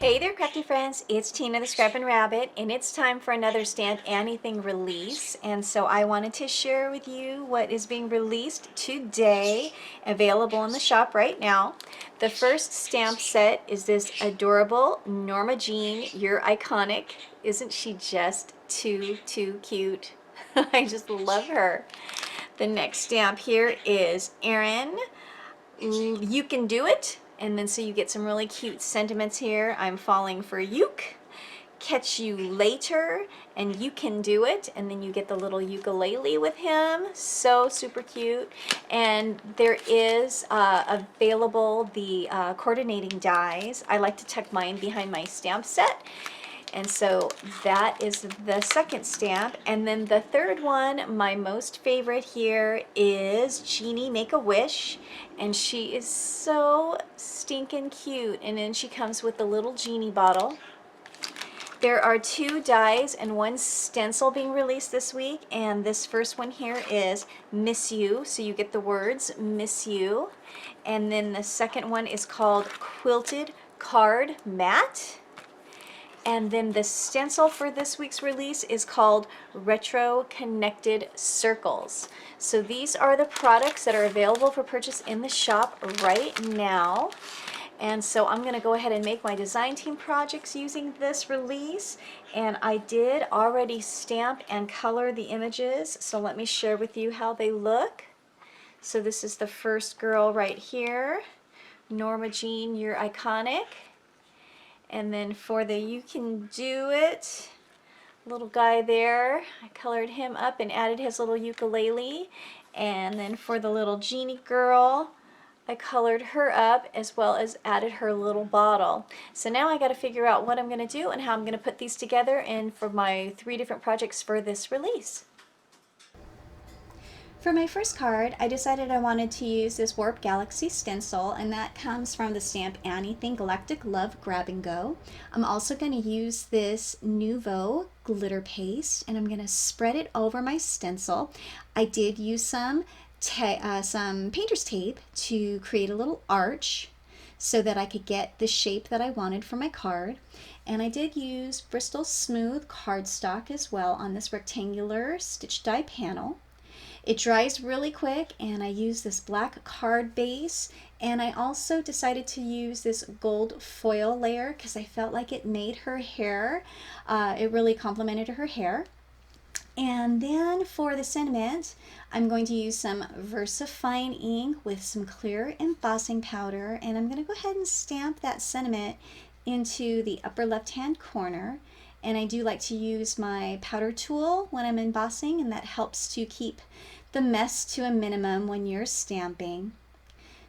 Hey there, crafty friends. It's Tina the Scrappin' Rabbit, and it's time for another Stamp Anniething release. And so I wanted to share with you what is being released today, available in the shop right now. The first stamp set is this adorable Norma Jean. You're iconic. Isn't she just too cute? I just love her. The next stamp here is Erin. You can do it. And then so you get some really cute sentiments here. I'm falling for Uke. Catch you later, and you can do it. And then you get the little ukulele with him. So super cute. And there is available the coordinating dies. I like to tuck mine behind my stamp set. And so that is the second stamp. And then the third one, my most favorite here, is Jeannie Make-A-Wish. And she is so stinking cute. And then she comes with the little Jeannie bottle. There are 2 dies and 1 stencil being released this week. And this first one here is Miss You. So you get the words Miss You. And then the second one is called Quilted Card Matte. And then the stencil for this week's release is called Retro Connected Circles. So these are the products that are available for purchase in the shop right now. And so I'm going to go ahead and make my design team projects using this release. And I did already stamp and color the images. So let me share with you how they look. So this is the first girl right here. Norma Jean, You're Iconic. And then for the You Can Do It, little guy there, I colored him up and added his little ukulele. And then for the little Jeannie girl, I colored her up as well as added her little bottle. So now I got to figure out what I'm going to do and how I'm going to put these together and for my 3 different projects for this release. For my first card, I decided I wanted to use this Warp Galaxy stencil, and that comes from the stamp Anniething Galactic Love Grab and Go. I'm also going to use this Nouveau glitter paste, and I'm going to spread it over my stencil. I did use some painter's tape to create a little arch so that I could get the shape that I wanted for my card. And I did use Bristol Smooth cardstock as well on this rectangular stitch die panel. It dries really quick, and I use this black card base, and I also decided to use this gold foil layer because I felt like it made her hair, it really complemented her hair. And then for the sentiment, I'm going to use some VersaFine ink with some clear embossing powder, and I'm going to go ahead and stamp that sentiment into the upper left-hand corner. And I do like to use my powder tool when I'm embossing, and that helps to keep the mess to a minimum when you're stamping.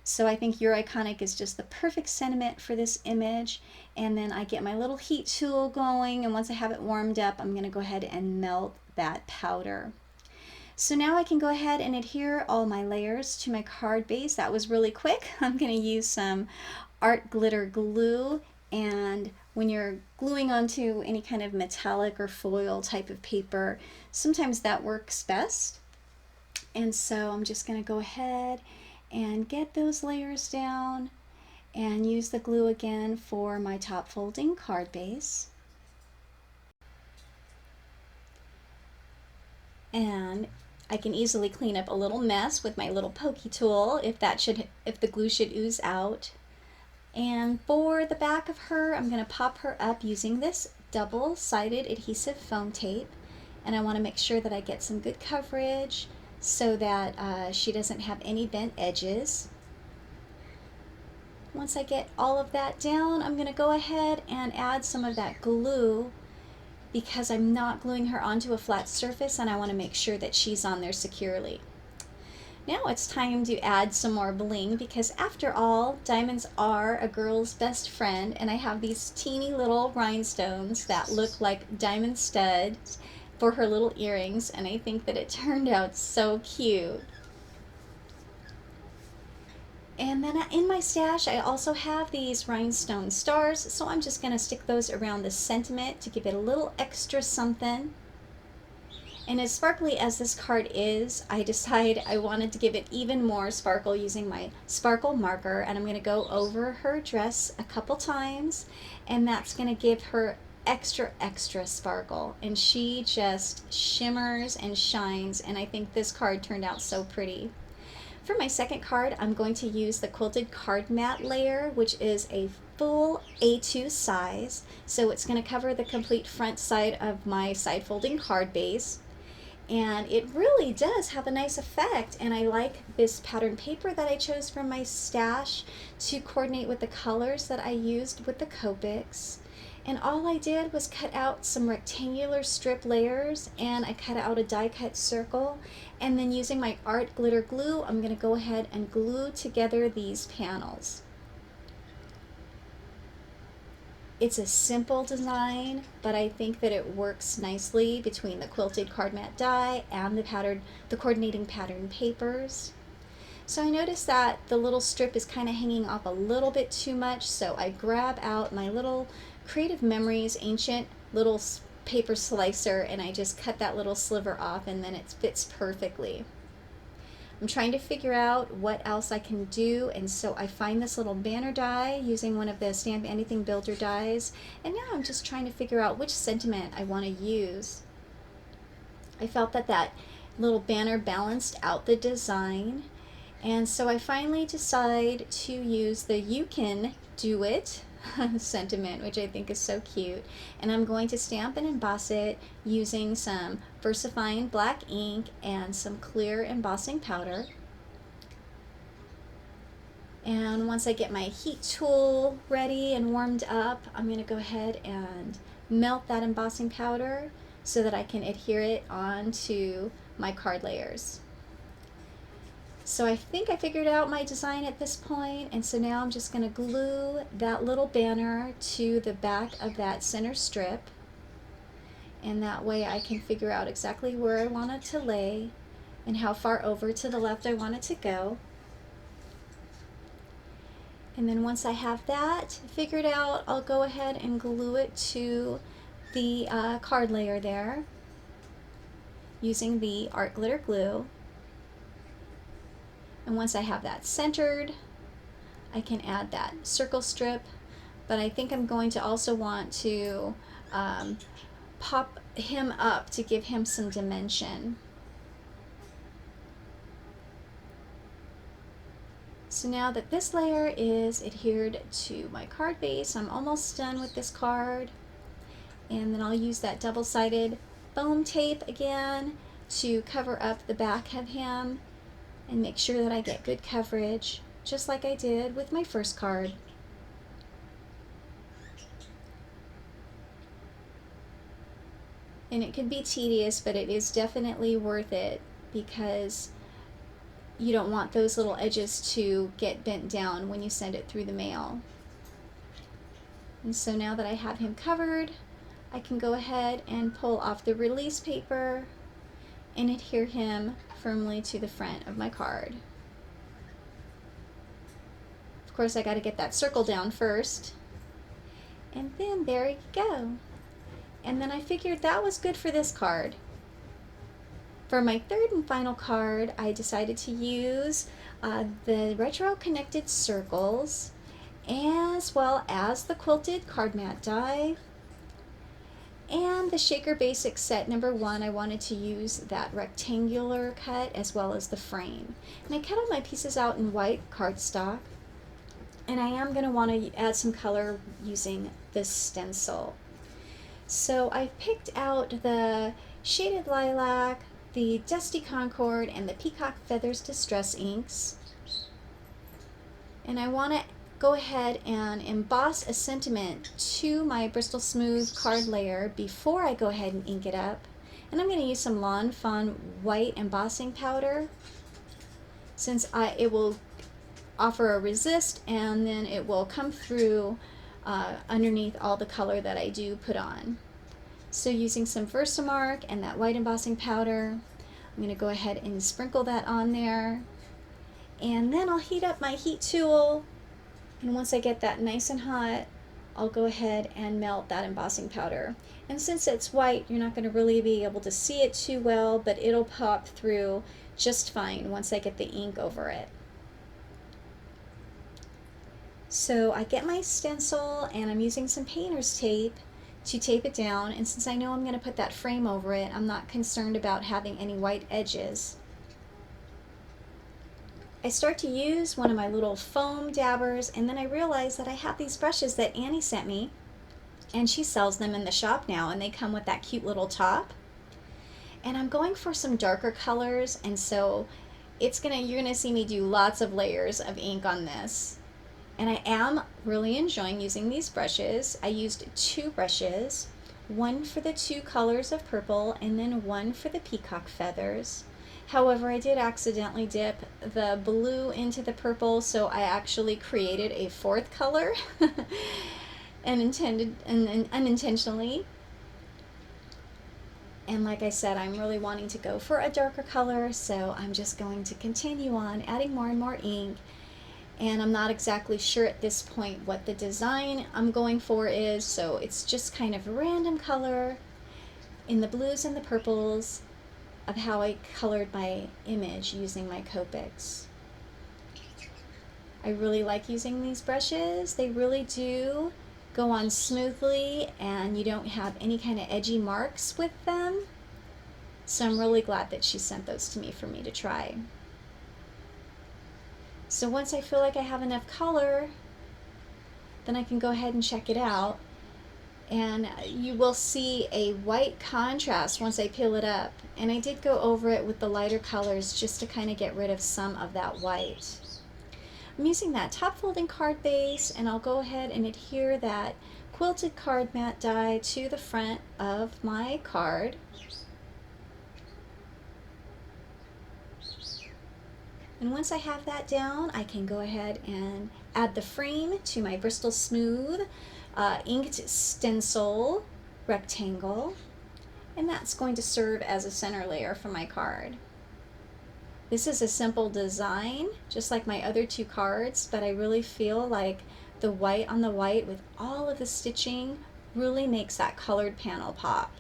So I think You're Iconic is just the perfect sentiment for this image. And then I get my little heat tool going, and once I have it warmed up, I'm going to go ahead and melt that powder. So now I can go ahead and adhere all my layers to my card base. That was really quick. I'm going to use some art glitter glue, and when you're gluing onto any kind of metallic or foil type of paper, sometimes that works best. And so I'm just going to go ahead and get those layers down and use the glue again for my top folding card base. And I can easily clean up a little mess with my little pokey tool if the glue should ooze out. And for the back of her, I'm going to pop her up using this double-sided adhesive foam tape. And I want to make sure that I get some good coverage so that she doesn't have any bent edges. Once I get all of that down, I'm going to go ahead and add some of that glue because I'm not gluing her onto a flat surface, and I want to make sure that she's on there securely. Now it's time to add some more bling because after all, diamonds are a girl's best friend, and I have these teeny little rhinestones that look like diamond studs for her little earrings, and I think that it turned out so cute. And then in my stash, I also have these rhinestone stars, so I'm just going to stick those around the sentiment to give it a little extra something. And as sparkly as this card is, I decided I wanted to give it even more sparkle using my sparkle marker, and I'm going to go over her dress a couple times, and that's going to give her extra sparkle, and she just shimmers and shines, and I think this card turned out so pretty. For my second card, I'm going to use the quilted card mat layer, which is a full A2 size, so it's going to cover the complete front side of my side folding card base. And it really does have a nice effect, and I like this pattern paper that I chose from my stash to coordinate with the colors that I used with the Copics. And all I did was cut out some rectangular strip layers, and I cut out a die cut circle, and then using my art glitter glue, I'm going to go ahead and glue together these panels. It's a simple design, but I think that it works nicely between the quilted card mat die and the coordinating pattern papers. So I noticed that the little strip is kind of hanging off a little bit too much, so I grab out my little Creative Memories ancient little paper slicer, and I just cut that little sliver off, and then it fits perfectly. I'm trying to figure out what else I can do, and so I find this little banner die using one of the Stamp Anything Builder dies, and now I'm just trying to figure out which sentiment I want to use. I felt that that little banner balanced out the design, and so I finally decide to use the "You Can Do It" sentiment, which I think is so cute, and I'm going to stamp and emboss it using some VersaFine black ink and some clear embossing powder. And once I get my heat tool ready and warmed up, I'm going to go ahead and melt that embossing powder so that I can adhere it onto my card layers. So I think I figured out my design at this point, and so now I'm just going to glue that little banner to the back of that center strip, and that way I can figure out exactly where I want it to lay and how far over to the left I want it to go. And then once I have that figured out, I'll go ahead and glue it to the card layer there using the art glitter glue. And once I have that centered, I can add that circle strip, but I think I'm going to also want to pop him up to give him some dimension. So now that this layer is adhered to my card base, I'm almost done with this card. And then I'll use that double-sided foam tape again to cover up the back of him and make sure that I get good coverage, just like I did with my first card. And it can be tedious, but it is definitely worth it because you don't want those little edges to get bent down when you send it through the mail. And so now that I have him covered, I can go ahead and pull off the release paper and adhere him firmly to the front of my card. Of course, I got to get that circle down first. And then there you go. And then I figured that was good for this card. For my third and final card, I decided to use the retro connected circles as well as the quilted card mat die. And the Shaker Basics set number 1, I wanted to use that rectangular cut as well as the frame. And I cut all my pieces out in white cardstock. And I am going to want to add some color using this stencil. So I picked out the Shaded Lilac, the Dusty Concord, and the Peacock Feathers Distress inks. And I want to go ahead and emboss a sentiment to my Bristol Smooth card layer before I go ahead and ink it up. And I'm going to use some Lawn Fawn white embossing powder since it will offer a resist, and then it will come through underneath all the color that I do put on. So using some Versamark and that white embossing powder, I'm going to go ahead and sprinkle that on there. And then I'll heat up my heat tool, and once I get that nice and hot, I'll go ahead and melt that embossing powder. And since it's white, you're not going to really be able to see it too well, but it'll pop through just fine once I get the ink over it. So I get my stencil and I'm using some painter's tape to tape it down, and since I know I'm going to put that frame over it, I'm not concerned about having any white edges. I start to use one of my little foam dabbers, and then I realize that I have these brushes that Annie sent me, and she sells them in the shop now, and they come with that cute little top. And I'm going for some darker colors, and so you're gonna see me do lots of layers of ink on this. And I am really enjoying using these brushes. I used 2 brushes, one for the 2 colors of purple and then one for the peacock feathers. However, I did accidentally dip the blue into the purple, so I actually created a 4th color and unintentionally. And like I said, I'm really wanting to go for a darker color, so I'm just going to continue on adding more and more ink. And I'm not exactly sure at this point what the design I'm going for is, so it's just kind of a random color in the blues and the purples of how I colored my image using my Copics. I really like using these brushes. They really do go on smoothly and you don't have any kind of edgy marks with them. So I'm really glad that she sent those to me for me to try. So once I feel like I have enough color, then I can go ahead and check it out. And you will see a white contrast once I peel it up. And I did go over it with the lighter colors just to kind of get rid of some of that white. I'm using that top folding card base, and I'll go ahead and adhere that quilted card mat die to the front of my card. And once I have that down, I can go ahead and add the frame to my Bristol Smooth inked stencil rectangle, and that's going to serve as a center layer for my card. This is a simple design, just like my other 2 cards, but I really feel like the white on the white with all of the stitching really makes that colored panel pop.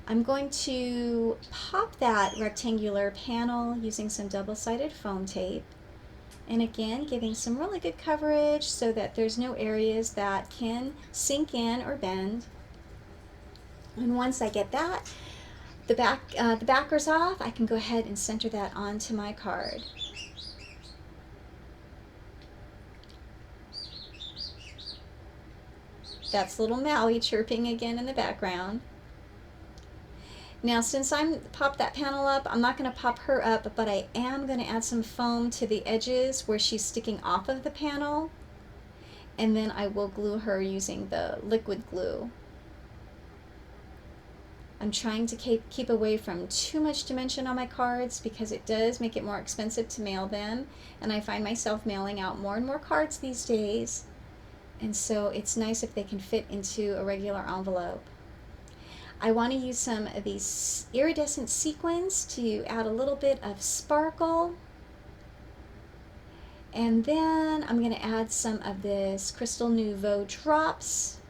I'm going to pop that rectangular panel using some double-sided foam tape, and again giving some really good coverage so that there's no areas that can sink in or bend. And once I get that, the backers off, I can go ahead and center that onto my card. That's little Maui chirping again in the background. Now, since I'm popped that panel up, I'm not going to pop her up, but I am going to add some foam to the edges where she's sticking off of the panel, and then I will glue her using the liquid glue. I'm trying to keep away from too much dimension on my cards because it does make it more expensive to mail them, and I find myself mailing out more and more cards these days, and so it's nice if they can fit into a regular envelope. I want to use some of these iridescent sequins to add a little bit of sparkle. And then I'm going to add some of this Crystal Nouveau drops.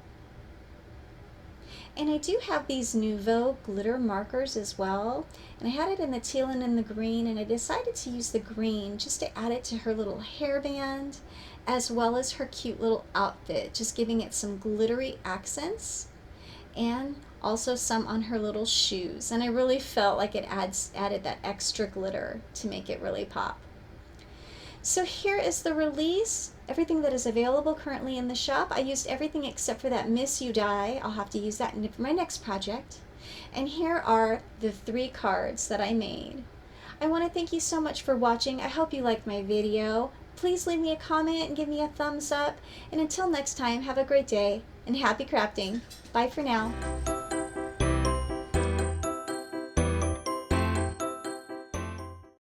And I do have these Nouveau glitter markers as well. And I had it in the teal and in the green, and I decided to use the green just to add it to her little hairband as well as her cute little outfit, just giving it some glittery accents, and also some on her little shoes. And I really felt like it added that extra glitter to make it really pop. So here is the release, everything that is available currently in the shop. I used everything except for that Miss You die. I'll have to use that for my next project. And here are the 3 cards that I made. I want to thank you so much for watching. I hope you liked my video. Please leave me a comment and give me a thumbs up. And until next time, have a great day and happy crafting. Bye for now.